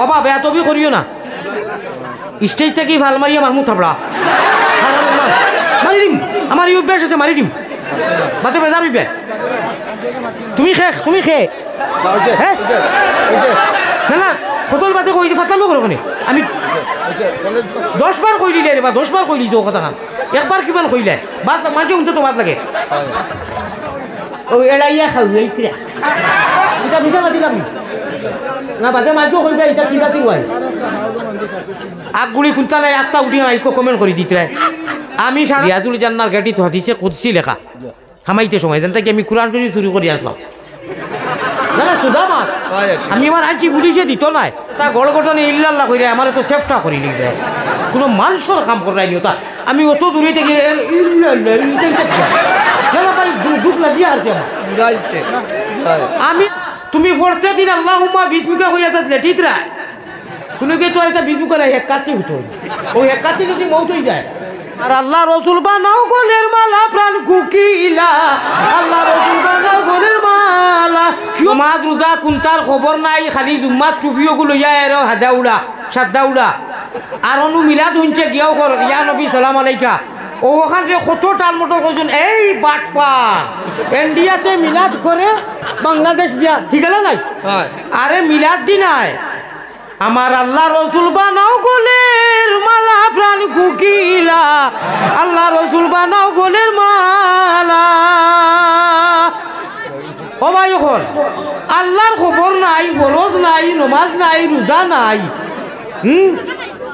বাবা বেয়া তবি করিও না স্টেজ থেকে ভাল মারিয়া মারমু থাপড়া মারি দিম আমার এই অভ্যাস আছে মারি দিম বাতে বেজার হইবে তুমি খে হ্যাঁ না না ফটোর বাতে কই ফাতামো করো কেন আমি 10 বার কই দিলে রে বা 10 বার কই দিছো কথা খান একবার কিমান কইলে বাদ মাঝে উনতে তো বাদ লাগে ও এড়াইয়া খাও এইতরা এটা বিছা মাতি লাগি না বাদে মাঝে কইবে এটা কি জাতি হয় আগগুড়ি কুনতালে একটা উঠি আইকো কমেন্ট করে দিতে আমি রিয়াজুল জান্নার গাড়ি তো হাদিসে কুদসি লেখা হামাইতে সময় জানতে কি আমি কোরআন শরীফ চুরি করে আসলাম না না সুদা মাছ আমি আমার আইছি পুলিশে দিত নাই তা গড় ঘটনে ইল্লাল্লাহ কইরে আমার তো সেফটা করি নিবে কোনো মানুষের কাম করাই নিও তা আমি অত দূরে থেকে দুঃখ লাগিয়ে আর আমি তুমি পড়তে দিন আল্লাহুম্মা বিসমিকা হইয়া যাচ্ছে ঠিকরা কোনো কে তো একটা বিসমিকা নাই এক কাটি হতো ওই এক কাটি যদি মৌত হয়ে যায় আর আল্লাহ রসুল বানাও গলের মালা প্রাণ কুকিলা আল্লাহ রসুল বানাও গলের মালা কিও মাছ রোজা কুন্তার খবর নাই খালি জুম্মাত টুপিও গুলো ইয়ার হাদাউড়া সাদাউড়া আর অনু মিলাদ হইছে গিয়াও কর ইয়া নবী সালাম আলাইকা ও ওখানে কত টাল মোটর কইছেন এই বাটপার ইন্ডিয়াতে মিলাদ করে বাংলাদেশ বিয়া ঠিক গেল নাই আরে মিলাদ দি নাই আমার আল্লাহ রসুল বানাও গলের মালা প্রাণ কুকিলা আল্লাহ রসুল বানাও গলের মালা ও ভাই হল আল্লাহর খবর নাই ফরজ নাই নমাজ নাই রোজা নাই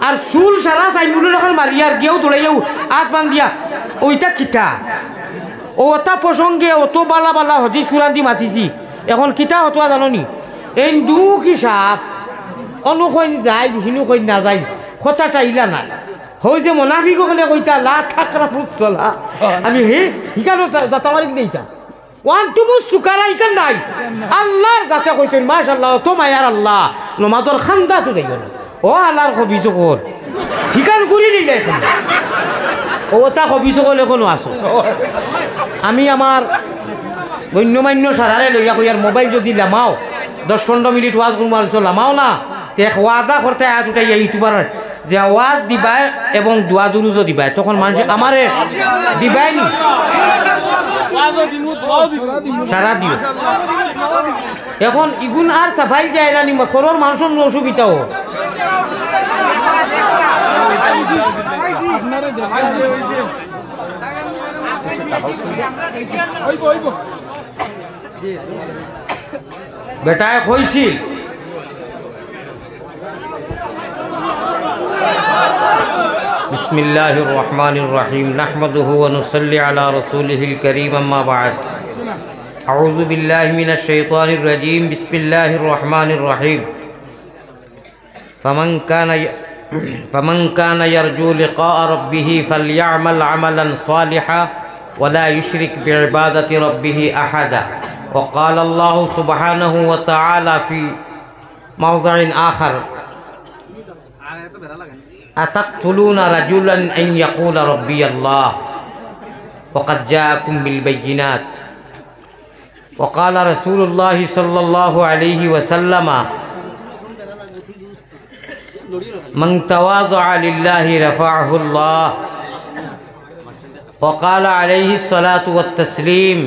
আর চুল সারা চাইমুল এখন মারিয়ার গিয়েও তোলাইও আট বান দিয়া ওইটা কিতা ওটা প্রসঙ্গে অত বালা বালা হদিস কুরান দি মাতিছি এখন কিতা হতোয়া জাননি এই দুঃখ হিসাব অনুকইন যায় হিনু কইন না যায় কথাটা ইলা না হই যে মুনাফিক ওখানে কইতা লা থাকরা পুছলা আমি হে হিকানো জাতামারি নেইতা ওয়ান টু মুস সুকারা ইকান নাই আল্লাহর জাতে কইতেন মাশাআল্লাহ তো মায়ার আল্লাহ নমাজর খান্দা তো দেই না ও আল্লাহর খবিজ কর হিকান গুরি নি যায় ও তা খবিজ কলে কোনো আসো আমি আমার গণ্যমান্য সারারে লইয়া কইয়ার মোবাইল যদি লামাও 10-15 মিনিট ওয়াজ করমাল লামাও না দেখ ওয়াদা করতে আজ উঠাই ইউটিউবার যে ওয়াজ দিবাই এবং দোয়া দুরুজও দিবাই তখন মানুষ আমারে দিবাই নি সারা দিও এখন ইগুন আর সাফাই যায় না নিম করোর মানুষের অসুবিধাও বেটায় কইছিল বিসমিল্লাহির রহমানির রহিম নাহমাদুহু ওয়া নুসাল্লি আলা রাসূলিহিল কারীম আম্মা বা'দ আউযু বিল্লাহি মিনাশ শাইতানির রাজীম বিসমিল্লাহির রহমানির রহিম ফামান কানা ইয়ারজু লিকা'a রাব্বিহ ফালইআমাল আমালান সালিহান ওয়া লা ইউশরিক বিইবাদাতি রাব্বিহ আহাদা وقال الله سبحانه وتعالى في موضع آخر أتقتلون رجلا أن يقول ربي الله وقد جاءكم بالبينات وقال رسول الله صلى الله عليه وسلم من تواضع لله رفعه الله وقال عليه الصلاة والتسليم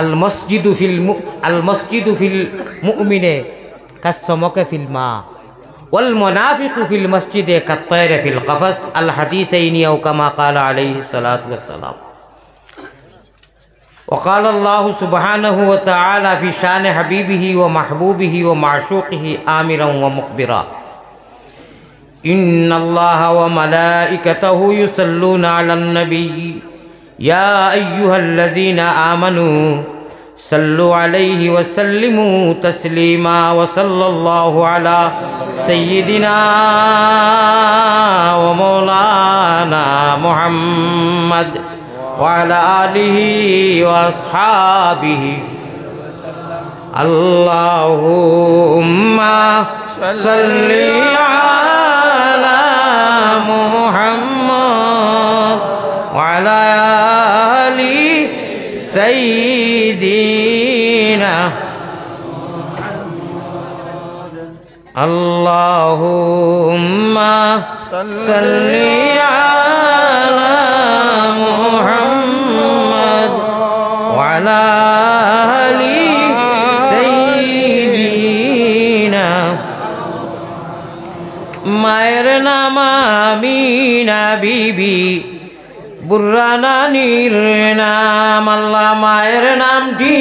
المسجد في المؤمن كالسمك في الماء والمنافق في المسجد كالطير في القفص الحديثين أو كما قال عليه الصلاة والسلام وقال الله سبحانه وتعالى في شان حبيبه ومحبوبه ومعشوقه آمرا ومخبرا إن الله وملائكته يصلون على النبي يا أيها الذين آمنوا صلوا عليه وسلموا تسليما وصلى الله على سيدنا ومولانا محمد وعلى آله وأصحابه اللهم صل على محمد وعلى آل سيدنا اللهم صل على محمد وعلى آل سيدنا মায়ের নাম আমিনা বিবি বুররানানির নাম আল্লাহ মায়ের নামটি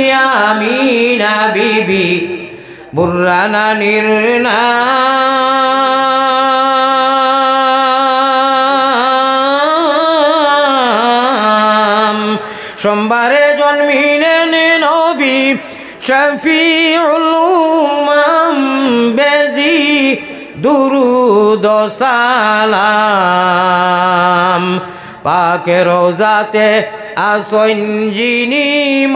আমিনা বিবি বুররানানির নাম সোমবারে জন্মিলেন নবী শফিউল উম্মাম বেজি দুরুদ ও সালাম পাকে রোজাতে আসন যিনি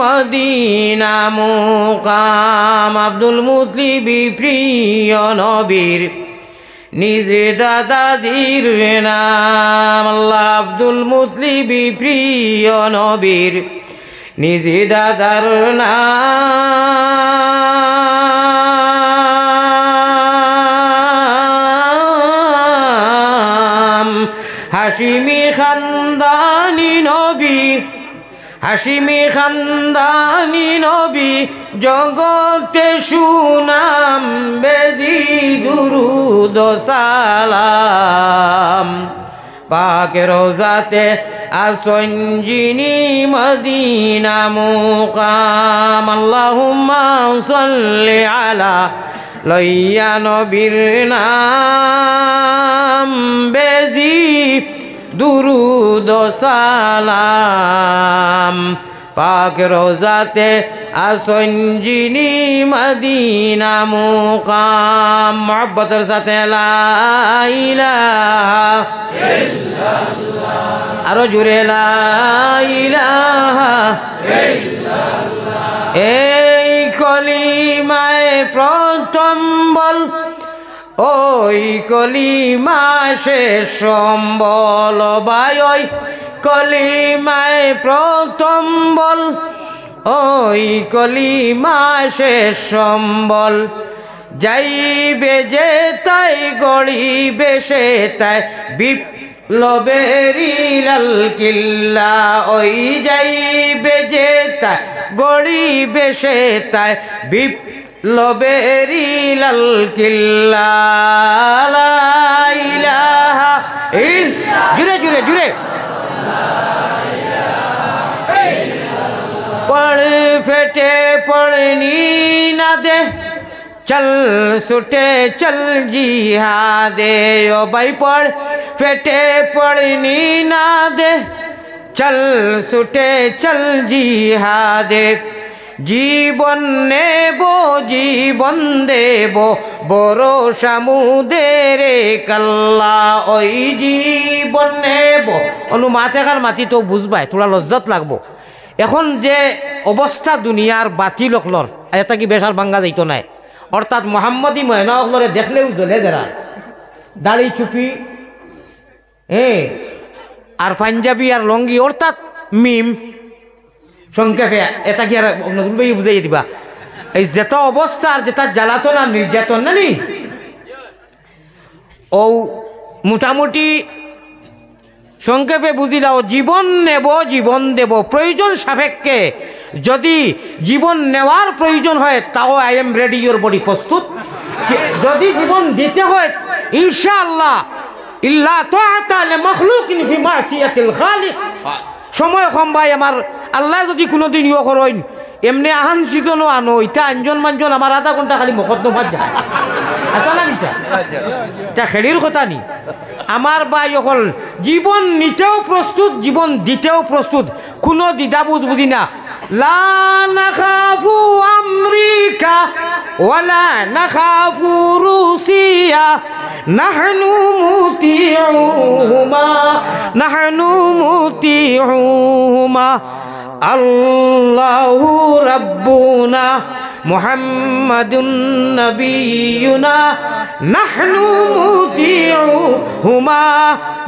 মদিনা মুকাম আব্দুল মুতলিবি প্রিয় নবীর নিজে দাদাজির নাম আল্লাহ আব্দুল মুতলিবি প্রিয় নবীর নিজে দাদার নাম হাশিমি খানদানি নবী হাশিমি খানদানি নবী জগতে সুনাম বেজি দুরুদ ও সালাম পাকে রোজাতে আসন যিনি মদিনা মুকাম আল্লাহুম্মা সাল্লি আলা লইয়া নবীর নাম বেজি দুরুদ ও সালাম পাক রোজাতে আসন যিনি মদিনা মুকাম মুহাব্বতের সাথে লা ইলাহা ইল্লাল্লাহ আরো জোরে লা ইলাহা ইল্লাল্লাহ এই কলিমায় প্রথম বল ওই কলিমা শেষ সম্বল ভাই ওই কলিমায় প্রথম বল ওই কলিমা শেষ সম্বল যাইবে যে তাই গড়িবে সে তাই বিপ্লবেরি লাল কিল্লা ওই যাইবে যে তাই গড়িবে সে তাই বিপ্লবেরি লাল কিল্লা লা ইলাহা ইল্লাল্লাহ জুড়ে জুড়ে জুড়ে पढ़ फेटे पढ़नी ना दे चल सुटे चल जिहादे ओ भाई पढ़ फेटे पढ़नी ना दे चल सुटे चल जिहादे জীবন নেব জীবন দেব ভরসা মুদেরে কাল্লা ওই জীবন নেব অনু মাথে কার মাটি তো বুঝবাই তোরা লজ্জত লাগবো এখন যে অবস্থা দুনিয়ার বাতিল অকলর এটা কি বেশার ভাঙ্গা যাইতো নাই অর্থাৎ মোহাম্মদী ময়না অকলরে দেখলেও জ্বলে যারা দাড়ি চুপি আর পাঞ্জাবি আর লঙ্গি অর্থাৎ মিম সংক্ষেপে এটা কি আর নতুন বই বুঝাই দিবা এই যেত অবস্থা আর যেটা জ্বালাতন আর নির্যাতন না নি ও মোটামুটি সংক্ষেপে বুঝিলাও জীবন নেব জীবন দেব প্রয়োজন সাপেক্ষে যদি জীবন নেওয়ার প্রয়োজন হয় তাও I am ready your body প্রস্তুত যদি জীবন দিতে হয় ইনশাআল্লাহ ইল্লা তাআতা লিমাখলুকিন ফি মাসিয়াতিল খালিক সময় কম ভাই আমার আল্লাহ যদি কোনোদিন ইয়ে করেন এমনি আহান সিজনও আনো ইটা আঞ্জন মানজন আমার আধা ঘন্টা খালি মকদ্দমাত যায় আচ্ছা না নিচা তা খেলির কথা নি আমার ভাই অকল জীবন নিতেও প্রস্তুত জীবন দিতেও প্রস্তুত কোনো দ্বিধাবোধ বুঝি না লা নাখাফু আমেরিকা ওয়ালা নাখাফু রুসিয়া নাহনু মুতিউহুমা আল্লাহু রাব্বুনা মুহাম্মাদুন নবিয়ুনা নাহনু মুতিউহুমা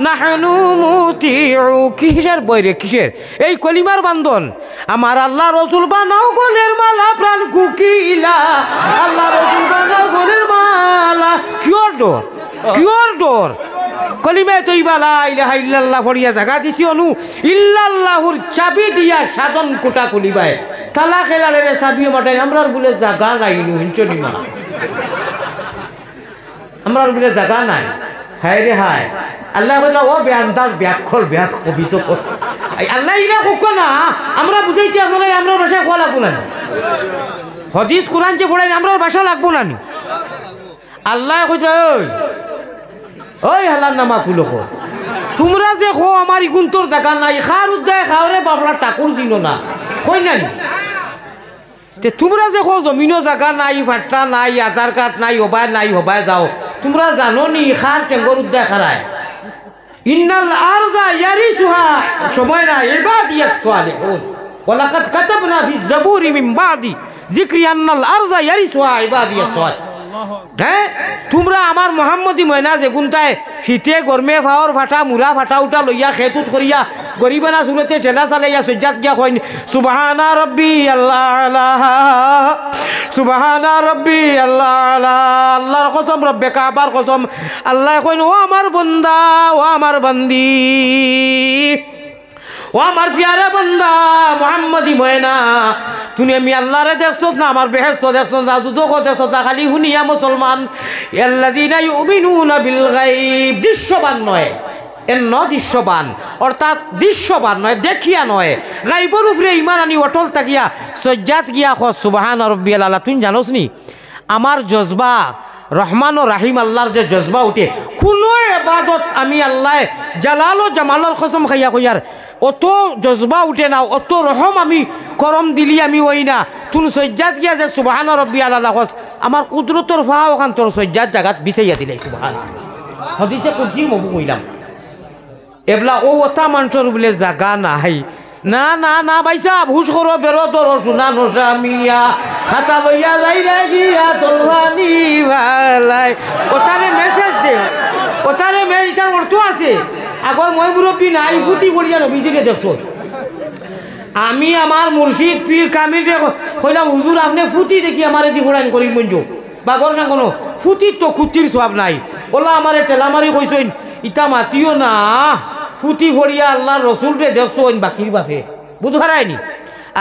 নাহনু মুতিউ। কিসের বইরে কিসের এই কলিমার বান্ধন? আমার আল্লাহ রসুল বানাও গলের মালা প্রাণ কুকিলা, আল্লাহ রসুল বানাও গলের মালা। কিয়র ডর, কিয়র ডর? কলিমে তৈবা লা ইলাহা ইল্লাল্লাহ পড়িয়া জাগা দিছি অনু ইল্লাল্লাহুর চাবি দিয়া সাধন কোটা কলিবায় তালা খেলারে চাবিও মাটাই আমরার বলে জাগা নাই নু হিঞ্চনি মা, আমরার বলে জাগা নাই। হায় রে হায়, আল্লাহ বলে ও বেআন্দাজ ব্যাখ্যল ব্যাক অভিযোগ আল্লাহ ইলা হোক না, আমরা বুঝাইতে আপনারা আমরা ভাষায় খোয়া লাগবো না, হদিস কোরআন যে পড়াই আমরা ভাষা লাগবো না। আল্লাহ কইছে ওই হালার নামা কুলো তোমরা যে খো আমার ইগুন তোর দেখা নাই, খার উদ্দায় খাওয়ারে বাপরা টাকুর ছিল না কই নাই। তোমরা যে খো জমিনও জায়গা নাই, ফাট্টা নাই, আধার কার্ড নাই, হবায় নাই, হবায় যাও। তোমরা জানো নি খার টেঙ্গর উদ্দায় খারায় ইন্নাল আরযা ইয়ারিসুহা সময় না ইবাদিয়াস সালিহুন ওয়ালাকাদ কাতাবনা ফিজ জাবুরি মিন বাদি যিকরি আন্নাল আরযা ইয়ারিসুহা ইবাদিয়াস সালিহুন। হ্যাঁ, তোমরা আমার মোহাম্মদী ময়না যে গুনতায় শীতে গরমে ফাওয়ার ফাটা মুরা ফাটা উঠা লইয়া খেতুত করিয়া গরিবানা সুরতে ঠেলা চালাইয়া সজ্জাত গিয়া কইন সুবহানা রব্বি আল্লাহ আল্লাহ সুবহানা রব্বি আল্লাহ আল্লাহ। আল্লাহর কসম, রব্বে কাবার কসম, আল্লাহ কইন ও আমার বন্দা, ও আমার বান্দি, ও আমার প্যারা বান্দা মোহাম্মদী ময়না, তুমি আমি আল্লাহরে দেখছস না, আমার বেহেশত দেখছস না, দুজখ দেখছস না, খালি শুনিয়া মুসলমান। আল্লাযীনা ইউমিনুনা বিল গায়ব, দৃশ্যবান নয় এন্ন দৃশ্যবান, অর্থাৎ দৃশ্যবান নয়, দেখিয়া নয়, গায়বের উপরে ইমান আনি অটল থাকিয়া সজ্জাত গিয়া খ সুবহান রাব্বিয়াল আলা। তুই জানোস নি আমার জজবা রহমান ও রাহিম আল্লাহর যে জজবা উঠে, কোনো এবাদত আমি আল্লাহ জালাল ও জামালর কসম খাইয়া কইয়ার অত জজবা উঠে না, অত রহম আমি করম দিলি আমি ওই না। তুন সজ্জাত গিয়া যে সুবহান রাব্বিয়াল আলা কস, আমার কুদরতর ফাহ ওখান তোর সজ্জাত জাগাত বিছাইয়া দিলে সুবহান। হদিসে কুদসি মবু কইলাম এবলা ও ওটা মানুষের বলে জাগা নাই। না না না ভাইসা হুশ করো, বেরো তোর শোনা নোসামিয়া খাতা বইয়া যাই রে গিয়া তোলবানি ভালাই। ওটারে মেসেজ দে, ওটারে মেসেজটার অর্থ আছে। আগর মই মুরব্বী নাই ফুটি পড়িয়া নবীজিকে দেখছো। আমি আমার মুর্শিদ পীর কামিল কইলাম হুজুর আপনি ফুটি দেখি আমার এদি ফোড়াইন করি মঞ্জু বাগর না কোনো ফুটির তো কুটির সব নাই। ওলা আমারে টেলামারি কইসইন ইটা মাতিও না, ফুটি ফড়িয়া আল্লাহ রসুলকে দেখছো বাকির বাপে বুধ হারায়নি।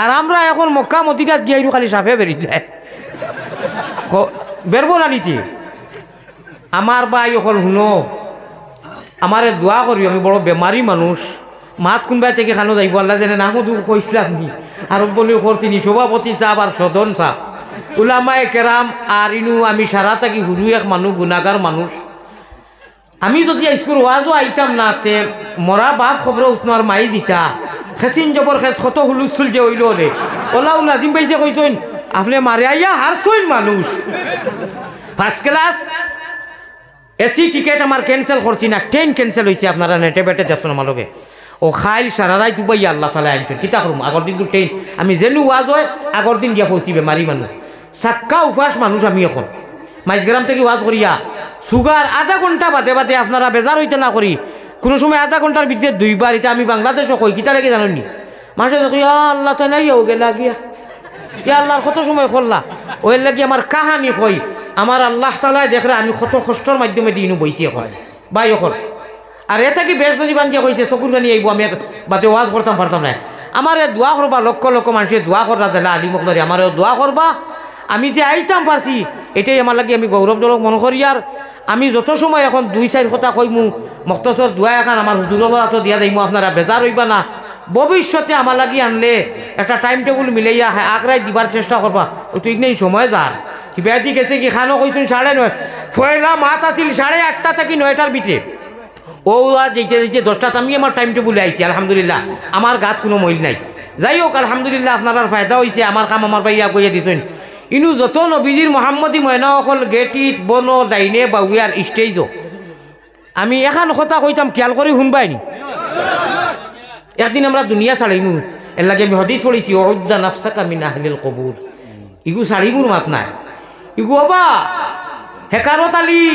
আর আমরা এখন মক্কা মদিনাত গিয়ে খালি সাফে বেরিয়ে যায় বেরবো না নিতে। আমার ভাই এখন শুনো, আমারে দোয়া করি, আমি বড় বেমারি মানুষ, মাত কোনবাই থেকে খানো যাইব আল্লাহ জানে না শুধু কইসলাম নি আর বলি করছিনি সভাপতি সাহেব আর সদন সাহেব উলামায়ে কেরাম আর ইনু আমি সারা থাকি হুরু এক মানুষ গুণাগার মানুষ। আমি যদি স্কুল ওয়াজও আইতাম না তে মরা বাপ খবর উঠনো আর মাই দিতা খেসিন জবর খেস কত হুলুস্থুল যে হইল রে ওলা নাজিম ভাই যে কইসইন আপনি মারে আইয়া হারছইন মানুষ। ফার্স্ট ক্লাস এসি টিকেট আমার ক্যান্সেল করছি না, ট্রেন ক্যান্সেল হয়েছে, আপনারা নেটে বেটে দেখছেন আমার লগে। ও খাইল সারারাই দুবাই আল্লাহ তালা আনছেন কিতা করুম। আগর দিন ট্রেন আমি যেনু ওয়াজ হয় আগর দিন গিয়া পৌঁছিবে মারি মানুষ সাক্কা উপাস মানুষ। আমি এখন মাইজগ্রাম থেকে ওয়াজ করিয়া সুগার আধা ঘন্টা বাদে বাদে আপনারা বেজার হইতে না করি, কোনো সময় আধা ঘন্টার ভিতরে দুইবার। এটা আমি বাংলাদেশও কই কিতা রেখে জানেননি মানুষের আল্লাহ তো নাই ও গেলা গিয়া আল্লাহর কত সময় করলা ওই লাগি আমার কাহানি কই। আমার আল্লাহ তালায় দেখলে আমি কত কষ্টর মাধ্যমে দিনু বইছি এখন ভাই এখন। আর এটা কি বেশ যদি বাঞ্জিয়া কইছে চকুর পানি আইব, আমি বাদে ওয়াজ করতাম পারতাম না। আমার দোয়া করবা, লক্ষ লক্ষ মানুষের দোয়া করা জেলা আলিমক ধরে আমার দোয়া করবা। আমি যে আইতাম পারছি এটাই আমার লাগে আমি গৌরবজনক মনে করি। আর আমি যত সময় এখন 2-4 কথা কইমু মক্তসর দোয়া এখন আমার হুজুরের তো দিয়া যাইমু, আপনারা বেজার হইবা না। ভবিষ্যতে আমার লাগি আনলে একটা টাইম টেবিল মিলাইয়া আগ্রাই দিবার চেষ্টা করবা। ওই তুই নেই সময় যার কি বেদি গেছে কি খানো কইছুন 9:30 ফয়লা মাত আসিল 8:30 থেকে 9টার ভিতরে। ও যেতে যেতে 10টাত আমি আমার টাইম টেবিলে আইছি আলহামদুলিল্লাহ, আমার গাত কোনো মইল নাই। যাই হোক আলহামদুলিল্লাহ আপনার ফায়দা হয়েছে, আমার কাম আমার ভাইয়া কইয়া দিছেন। ইনু যত নবীজির মোহাম্মদী ময়না অকল গেটিত বনো ডাইনে বাউয়ার স্টেজও আমি এখন কথা কইতাম খেয়াল করে শুনবাইনি। একদিন আমরা দুনিয়া ছাড়াইমু এর লাগে আমি হদিস পড়েছি উদ্দা নাফসাকা মিন আহলিল কবুর, ইগু শাড়ি মুর মাত নাই ইগু বাবা হেকারত আলী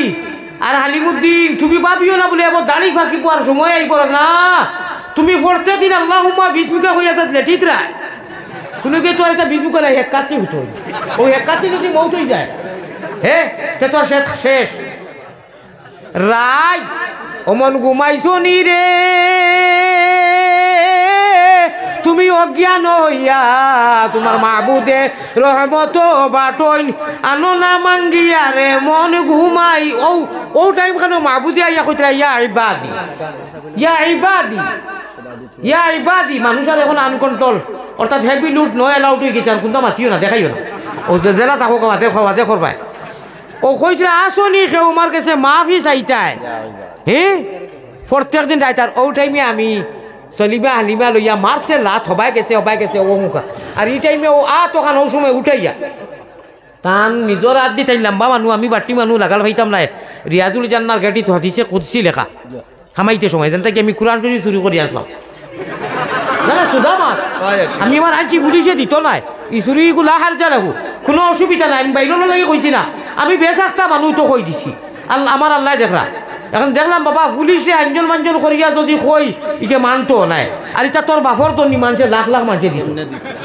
আর হালিমুদ্দিন তুমি ভাবিও না বলে এবার দাড়ি ফাঁকি পাওয়ার সময় আই করো না তুমি প্রত্যেক দিন আল্লাহুম্মা বিসমিকা হইয়া থাকলে ঠিক রায় কোনো কে তোর এটা বিসমিকা নাই এক কাতি হতো ওই এক কাতি যদি মৌত হয়ে যায় হে তে তোর শেষ শেষ রায় অমন ঘুমাইছো নি রে তুমি অজ্ঞান হইয়া তোমার মাহবুদে রহমত বাটইন আনো না মাঙ্গিয়া রে মন ঘুমাই ও ও টাইম কেন মাহবুদে আইয়া কইতরা ইয়া ইবাদি ইয়া ইবাদি ইয়া ইবাদি মানুষ আর এখন আনকন্ট্রোল অর্থাৎ হেভি লুট নয় অ্যালাউড হয়ে গেছে আর কোনটা মাতিও না দেখাইও না ও জেলা থাকো খাওয়াতে করবাই ও কইতরা আসনি কেউ আমার কাছে মাফি চাইতায় হ্যাঁ প্রত্যেক দিন যাইতার ও টাইমে আমি সলিমা হালিমা লইয়া মারছে লাত হবাই গেছে ও মুখা আর এই টাইমে ও তখন ও সময় উঠাইয়া তান নিজর হাত দি তাই লম্বা মানুষ আমি বাটি মানুষ লাগাল ভাইতাম নাই রিয়াজুল জান্নার গাড়ি তো হাদিসে কুদসি লেখা খামাইতে সময় যেন তাকে আমি কোরআন শরীফ চুরি করে আসলাম না না সুধা মাছ আমি আমার আনছি পুলিশে দিত নাই ই চুরিগুলা হার যা লাগু কোনো অসুবিধা নাই আমি বাইরের লাগে কইছি না আমি বেশ একটা মানুষ তো কই দিছি আমার আল্লাহ দেখরা এখন দেখলাম বাবা পুলিশে আঞ্জন মাঞ্জন করিয়া যদি কই ইকে মানতো নাই আর এটা তোর বাপর তো নি মানুষের লাখ লাখ মানুষে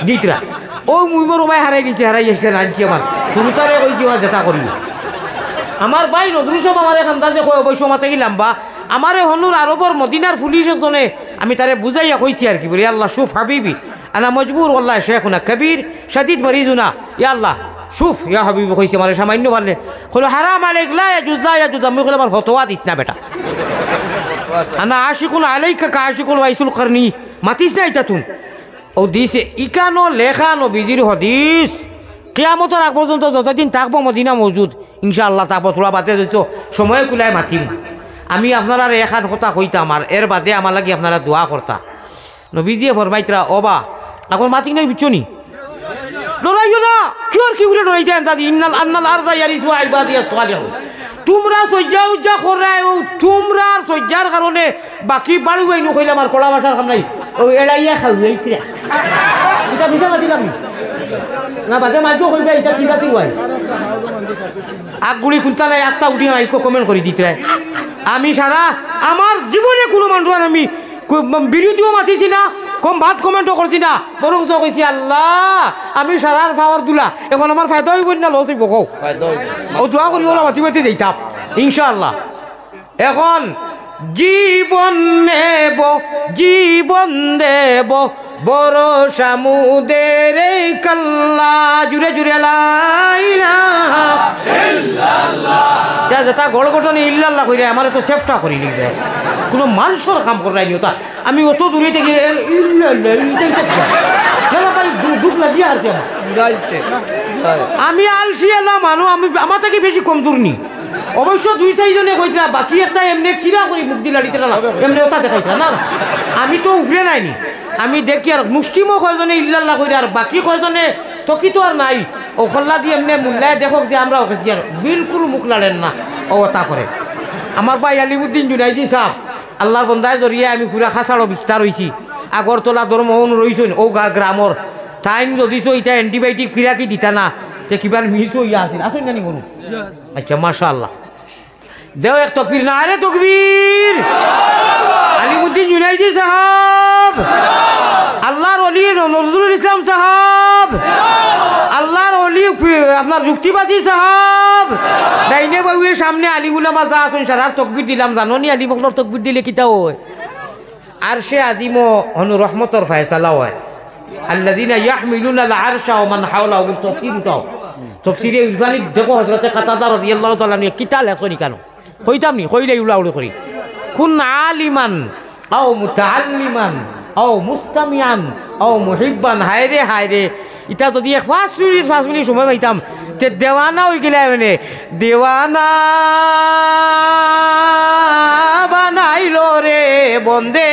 দিতরা ও মুই মোর ভাই হারাই গেছি হারাই গেছে রাজ্যে আমার শুরুতারে কই যাওয়া যেটা করিল আমার ভাই নজরুল সব আমার এখান যে কই অবশ্য মাতে গেলাম বা আমারে হনুর আরবর মদিনার পুলিশ জনে আমি তারে বুঝাইয়া কইছি আর কি বলি আল্লাহ শুফ হাবিবি আনা মজবুর ওয়াল্লাহ শেখুনা কবির শাদীদ মরিজুনা ইয়া আল্লাহ শুফ ইয়া হাবিবি কইছে মানে সামান্য পারলে কইলো হারাম আলাইক লা ইয়াজুজ আমি কইলাম আমার ফতোয়া দিস না বেটা আনা আশিকুল আলাইকা কা আশিকুল ওয়াইসুল করনি মাতিস না এটা তুই ও দিছে ইকানো লেখানো বিজির হদিস কিয়ামতের আগ পর্যন্ত যতদিন থাকবো মদিনা মজুদ ইনশাআল্লাহ তারপর তোরা বাদে দিছো সময় কুলায় মাতিম আমি আপনারা এখান কথা কইতাম আর এর বাদে আমার লাগে আপনারা দোয়া করতা নবীজিয়ে ফরমাইতরা ওবা এখন মাতি নাই বিচনি ডরাইও না কি আর কি বলে ডরাইতে আনতাদি ইন্নাল আন্নাল আরজা ইয়ারিসু ইবাদিয়াস সালিহুন তোমরা সজ্জা উজ্জা করায়ও তোমরা সজ্জার কারণে বাকি বাড়ি হইনো কইলে আমার কলা ভাষার কাম নাই ও এড়াইয়া খাইয়া এটা মিছা মাতি না বাদে মাইকো কইবা এটা কি রাতি হয় আগগুলি কুন্তা নাই একটা উঠি আইকো কমেন্ট করে দিতে আমি সারা আমার জীবনে কোনো মানুষ আমি বিরোধীও মাতিছি না কম ভাত কমেন্টও করছি না বরং কইছি আল্লাহ আমি সারার পাওয়ার দুলা এখন আমার ফায়দা হইব না লস হইব কও ও দোয়া করি ওলা মাতি মাতি যাইতাম ইনশাআল্লাহ এখন জীবন দেব বড় সামুদের কাল্লা জুড়ে জুড়ে যেটা গড় গঠনে ইল্লাল্লাহ কইরে আমার তো চেষ্টা করি লিখবে কোনো মানুষের কাম করাই তা আমি অত দূরে থেকে দুঃখ লাগিয়ে আর আমি আলসি এলাম মানুষ আমি আমার থেকে বেশি কমজোর নি অবশ্য দুই চারিজনে কইছিল বাকি একটা এমনি কিরা করি মুখ দি লাড়িতে না এমনি ওটা দেখাইছিল না আমি তো উঠে নাইনি আমি দেখি আর মুষ্টিমো কয়জনে ইল্লাল্লাহ কইরে আর বাকি কয়জনে তকি তো আর নাই ও খল্লা দিয়ে এমনি মুল্লায় দেখক যে আমরা ওকে আর বিলকুল মুখ লাড়েন না ও তা করে আমার ভাই আলিমুদ্দিন জুনাইদি সাহ আল্লাহর বন্দায় জড়িয়ে আমি পুরা খাসাড়ো বিস্তার হয়েছি আগরতলা ধর্মহন রইছেন ও গ্রামর টাইম যদিছ এটা এন্টিবায়োটিক ফিরাকি দিতা না তে কিবার মিস হইয়া আছিল আসেন জানি কোনো আচ্ছা মাশাআল্লাহ দেও এক তকবীর না আরে তকবীর আলিমুদ্দিন জুনাইদি সাহেব আল্লাহর ওলি নজরুল ইসলাম সাহেব আল্লাহর ওলি আপনার যুক্তিবাদী সাহেব ডাইনে বাবুয়ের সামনে আলিমুল্লাহ মাজা আসুন সারার তকবীর দিলাম জানো নি আলিমুল্লাহর তকবীর দিলে কিতা হয় আর সে আজিমো হনু রহমতর ফয়সালা হয় আল্লাযিনা ইয়াহমিলুনা আল আরশা ওয়া মান হাওলাহু তাফসীরটাও তাফসীরে ইলফানি দেখো হযরত কাতাদা রাদিয়াল্লাহু তাআলা নিয়ে কিতা লেখনি কেন কইতাম নি কইলে উলাউলি করি কুন আলিমান আও মুতাআল্লিমান আও মুস্তামিয়ান আও মুহিব্বান হায়রে ইটা যদি 5 মিনিট সময় পাইতাম তে দেওয়ানা হয়ে গেলে মানে দেওয়ানা বানাইলো রে বন্দে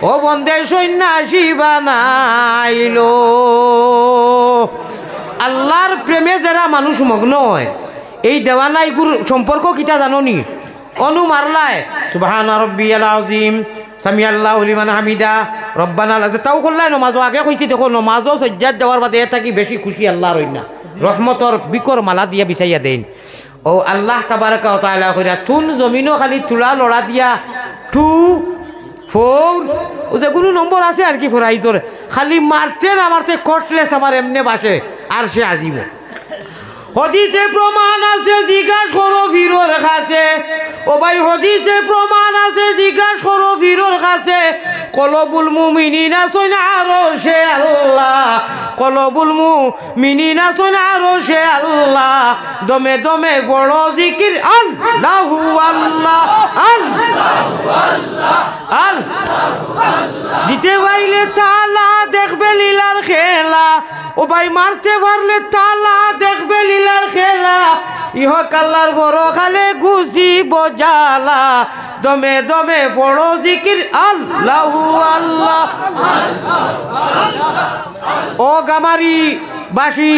ও বন্দে সন্ন্যাসী বানাইলো আল্লাহর প্রেমে যারা মানুষ মগ্ন হয় এই দেওয়ানা এগুর সম্পর্ক কিটা জানো নি অনু মারলায় সুবহান রাব্বিয়াল আযীম সামি আল্লাহু লিমান হামিদা রব্বানা লাক তাও করলাই নমাজও আগে কইছি দেখো নমাজও সজ্জাত যাওয়ার বাদে এ থাকি বেশি খুশি আল্লাহর হই না রহমতর বিকর মালা দিয়া বিছাইয়া দেন ও আল্লাহ তাবারাকা ওয়া তাআলা কইরা তুন জমিনও খালি তুলা লড়া দিয়া 2 4 ও যে কোনো নম্বর আছে আর কি ফরাইতর খালি মারতে না মারতে কটলেস আমার এমনে বাসে আর সে আজিব হদিসে প্রমাণ আছে জিজ্ঞাস করো ফিরোর কাছে ও ভাই হদিসে প্রমাণ আছে জিজ্ঞাস করো ফিরোর কাছে কলবুল মুমিনিনা সুনা আরশে আল্লাহ কলবুল মুমিনিনা সুনা আরশে আল্লাহ দমে দমে বড় জিকির আল্লাহু আল্লাহ আল্লাহু আল্লাহ আল্লাহু আল্লাহ দিতে পাইলে তালা দেখবে লীলার খেলা ও ভাই মারতে পারলে তালা দেখবে লীলার খেলা ইহ কাল্লার বড় খালে গুছি বজালা দমে দমে বড় জিকির আল্লাহু আল্লাহ ও গামারি বাসী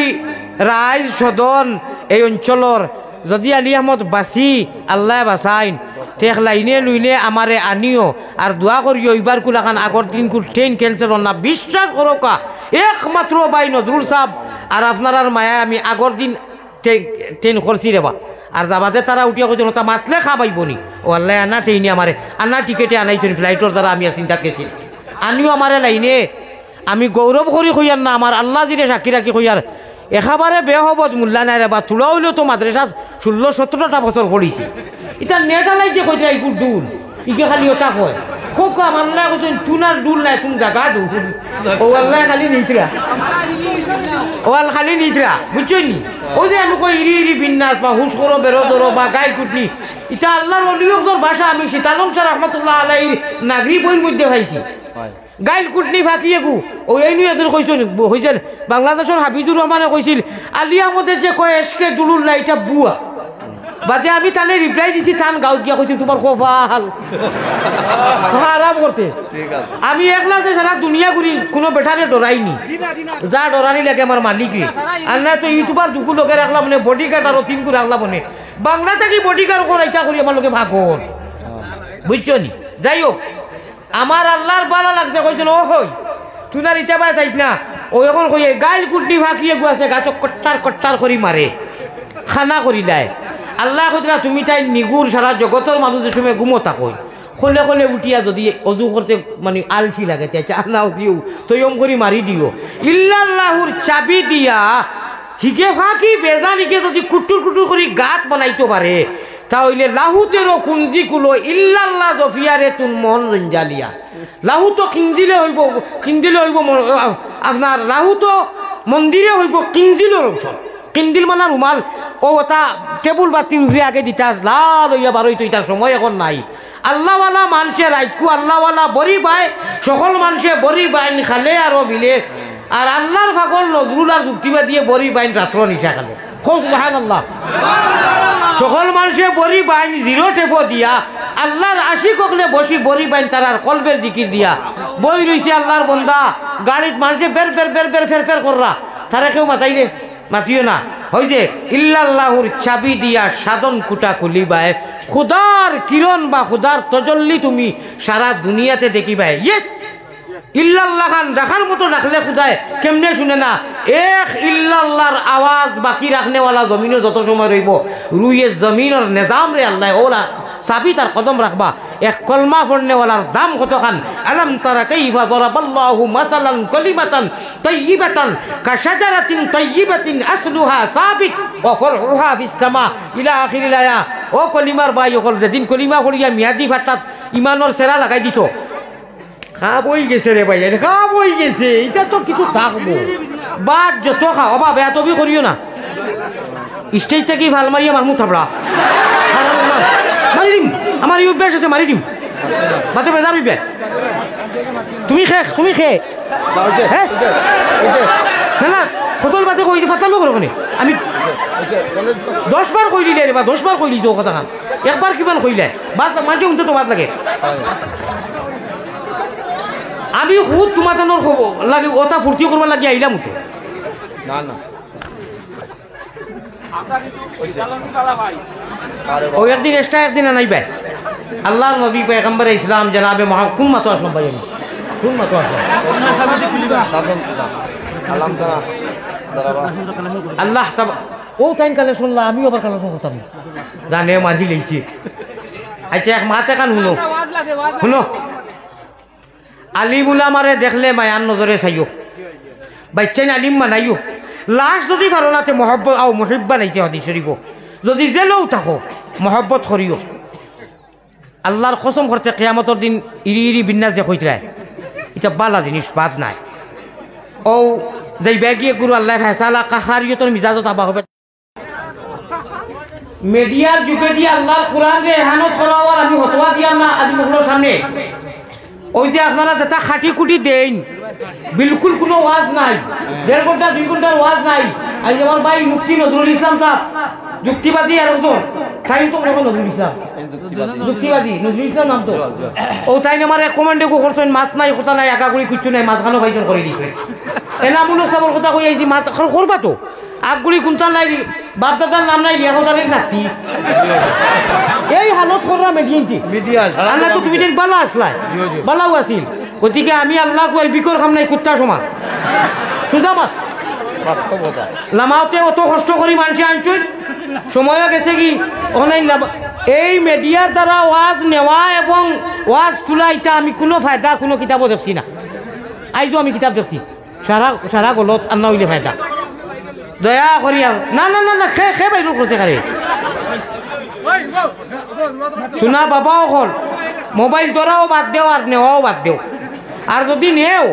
রাইজ সদন এই অঞ্চলর যদি আলী আহমদ বাসি আল্লাহ বাসাইন তেখ লাইনে লইলে আমারে আনিও আর দোয়া করিও এইবার কুলাখান আগর দিন কুল ট্রেন ক্যান্সেল না বিশ্বাস করো কা একমাত্র বাই নজরুল সাহেব আর আপনার মায়া আমি আগর দিন ট্রেন করছি রেবা আর যাবাতে তারা উঠিয়া কইছিল তা মাতলে খাবাইব নি ও আল্লাহ আনা ট্রেনে আমারে আনা টিকেটে আনাইছেন ফ্লাইটর দ্বারা আমি আর চিন্তা গেছি আনিও আমারে লাইনে আমি গৌরব করি কইয়ার না আমার আল্লাহ জিরে সাক্ষী রাখি কইয়ার একেবারে বেহবত মূল্যা নাই রে বা তুলা হইলেও তো মাদ্রাসাত 16-17টা বছর পড়িছি এটা নেট আলাই যে কইতে ইকুর দুল ইকে খালি ওটা কয় খুব কম আল্লাহ কইছেন তুনার দুল নাই তুমি জাগা দুল ও আল্লাহ খালি নিতরা ও আল খালি নিতরা বুঝছো নি ওই যে আমি কই ইরি ইরি বিন্যাস বা হুশ করো বেরো ধরো বা গাই কুটনি এটা আল্লাহর অলিয়কর ভাষা আমি সীতালম স্যার রহমতুল্লাহ আলাইহির নাগরি বইয়ের মধ্যে পাইছি গাইল কুটনি ফাঁকিয়ে গু ও এই নিয়ে এদের কইছেন হয়েছেন বাংলাদেশের হাফিজুর রহমানে কইছিল আলী আহমদের যে কয় এসকে দুলুল্লাহ এটা বুয়া বাদে আমি তানে রিপ্লাই দিছি তান গাঁত গিয়া কইছি তোমার কপাল আরাম করতে আমি একলা যে সারা দুনিয়া ঘুরি কোনো বেটারে ডরাইনি যা ডরানি লাগে আমার মালিকই আর না তো ইউটিউবার দুকু লোকে রাখলাম মানে বডিগার্ড আরো 3 করে রাখলাম মানে বাংলা থেকে বডিগার্ড করাইতা করি আমার লোকে ভাগর বুঝছো নি যাই হোক আমার আল্লাহর বালা লাগছে কইছেন ও হই তুনার ইটা পাই চাইছ না ও এখন কইয়ে গাইল কুটনি ফাঁকিয়ে গুয়াছে গাছ কট্টার কট্টার করি মারে খানা করি দেয় আল্লাহ কইতে না তুমি তাই নিগুর সারা জগতের মানুষের সময় ঘুমোতা কই খোলে খোলে উঠিয়া যদি অজু করতে মানে আলঠি লাগে তাই চানাও দিও তৈম করি মারি দিও ইল্লাল্লাহুর চাবি দিয়া হিকে ফাঁকি বেজানিকে যদি কুটুর কুটুর করি গাত বানাইতে পারে তাহলে লাহুতেরও কুঞ্জি কুলো ইল্লাল্লাহ জফিয়ারে তুন মন রঞ্জালিয়া লাহু তো কিঞ্জিলে হইব আপনার লাহু তো মন্দিরে হইব কিঞ্জিলের অংশ কিন্দিল মানে রুমাল ও তা টেবুল বাতি উঠে আগে দিতা লাল হইয়া বারোই তো ইতার সময় এখন নাই আল্লাহওয়ালা মানুষের রাইতকু আল্লাহওয়ালা বড়ি পায় সকল মানুষে বড়ি বাইন খালে আরো বিলে আর আল্লাহর ফাগল নজরুল আর যুক্তিবা দিয়ে বড়ি বাইন রাত্র নিশা খালে খুব সুবহানাল্লাহ সকল মানুষে বড়ি বাইন 0 টেপো দিয়া আল্লাহর আশিক হকলে বসি বড়ি বাইন তারার কলবের জিকির দিয়া বই রইছে আল্লাহর বন্দা গাড়িত মানুষে বের বের বের বের ফের ফের কররা তারা কেউ মাতাইলে মাতিও না ওই যে ইল্লাল্লাহুর চাবি দিয়া সাধন কুটা খুলিবায় খুদার কিরণ বা খুদার তজল্লি তুমি সারা দুনিয়াতে দেখিবাই ইয়েস ইল্লাল্লাহ খান রাখার মতো রাখলে খুদায় কেমনে শুনে না এক ইল্লাল্লাহর আওয়াজ বাকি রাখনেওয়ালা জমিনে যত সময় রইব রুইয়ে জমিনের নিজাম রে আল্লাহ ওলা চাবি তার কদম রাখবা এক কলমা পড়নেওয়ালার দাম কতখান আলাম তারা কাইফা দরাবাল্লাহু মাসালান কালিমাতান তাইয়িবাতান কাশাজারাতিন তাইয়িবাতিন আসলুহা সাবিত ওয়া ফারউহা ফিস সামা ইলা আখিরিল আয়া ও কলিমার ভাই ওকল যেদিন কলিমা পড়িয়া মিয়াদি ফাটাত ইমানের সেরা লাগাই দিছো খাবই গেছে রে ভাই খাবই গেছে এটা তো কিছু থাকবো বাদ যত খাও বাবা বেয়া তবি করিও না স্টেজ থেকে ভাল মারিয়া মারমু থাবড়া মারি দিম আমার এই অভ্যাস আছে মারি দিম মাতে বেজার হইবে তুমি খে হ্যাঁ না না ফতল বাতে কই দি ফাতালো করো কোনে আমি 10 বার কই দিলে রে বা 10 বার কই দিছো কথা খান একবার কিমান কইলে বাদ মাঝে উনতে তো বাদ লাগে আমি খুদ তোমার লাগে ওটা ফুর্তি করবার লাগে আইলাম তো না না ও একদিন এক্সট্রা একদিন আনাইবে আল্লাহর নবী পয়গম্বর ইসলাম জনাবে মুহাম্মদ কোন মাতো আসলাম ভাই কোন মাতো আসলাম আল্লাহ ও তাইন কালে শুনলা আমি আবার কালে শুনতাম জানে মারি লইছি আচ্ছা এক মাতে কান শুনো শুনো আলিম উলামারে দেখলে মায়ান নজরে চাইও বাচ্চাই আলিম মানাইও লাস্ট যদি পারো নাতে মহব্বত আও মহিব্বা নাইতে হাদিস শরীফ যদি জেলেও থাকো মহব্বত করিও আল্লাহর কসম করতে কিয়ামতের দিন ইরি ইরি বিন্যাস যে কইতরায় এটা বালা জিনিস বাদ নাই ও যেই ব্যাগিয়ে গুরু আল্লাহ ফেসালা কাহারিয়তর মিজাজত আবা হবে মিডিয়ার যুগে দিয়ে আল্লাহর কোরআনকে এহানত করা আর আমি হতোয়া দিয়া না আদি মুখলোর সামনে ওই যে আপনারা যেটা খাটি কুটি দেন বিলকুল কোনো ওয়াজ নাই 1.5 ঘন্টা 2 ঘন্টার ওয়াজ নাই আজ আমার ভাই মুফতি নজরুল ইসলাম সাহেব যুক্তিবাদী আর একজন তাই তো কখন নজরুল ইসলাম যুক্তিবাদী নজরুল ইসলাম নাম তো ও তাই আমার এক কমান্ডে গো করছেন মাত নাই কথা নাই একাগুড়ি কিচ্ছু নাই মাঝখানো ভাইজন করে দিছে এনামূলক সাবর কথা কই আইছি মাত করবা তো আগগুড়ি কোনটা নাই বাপ দাদার নাম নাই লিয়া হতারের নাতি এই হালত কররা মিডিয়া আল্লাহ তো তুমি দিন বালা আসলাই বালাও আছিল গতিকে আমি আল্লাহ কই বিকর খাম নাই কুত্তা সমান সুজাবাত লামাওতে অত কষ্ট করি মানুষ আনছুন সময়ও গেছে কি অনলাইন এই মিডিয়ার দ্বারা ওয়াজ নেওয়া এবং ওয়াজ তোলা এটা আমি কোনো ফায়দা কোনো কিতাবও দেখছি না আইজও আমি কিতাব দেখছি সারা সারা গলত আন্না হইলে ফায়দা দয়া করি না না না না খে বাইর করছে খারে শোনা বাবাও হল মোবাইল ধরাও বাদ দেও আর নেওয়াও বাদ দেও আর যদি নেও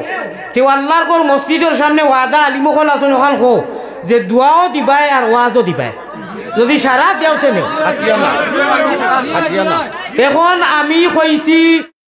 তেও আল্লাহর কোর মসজিদের সামনে ওয়াদা আলিমুখল আসন ওখান খো যে দোয়াও দিবাই আর ওয়াজও দিবাই যদি সারা দেওতে নেও এখন আমি কইছি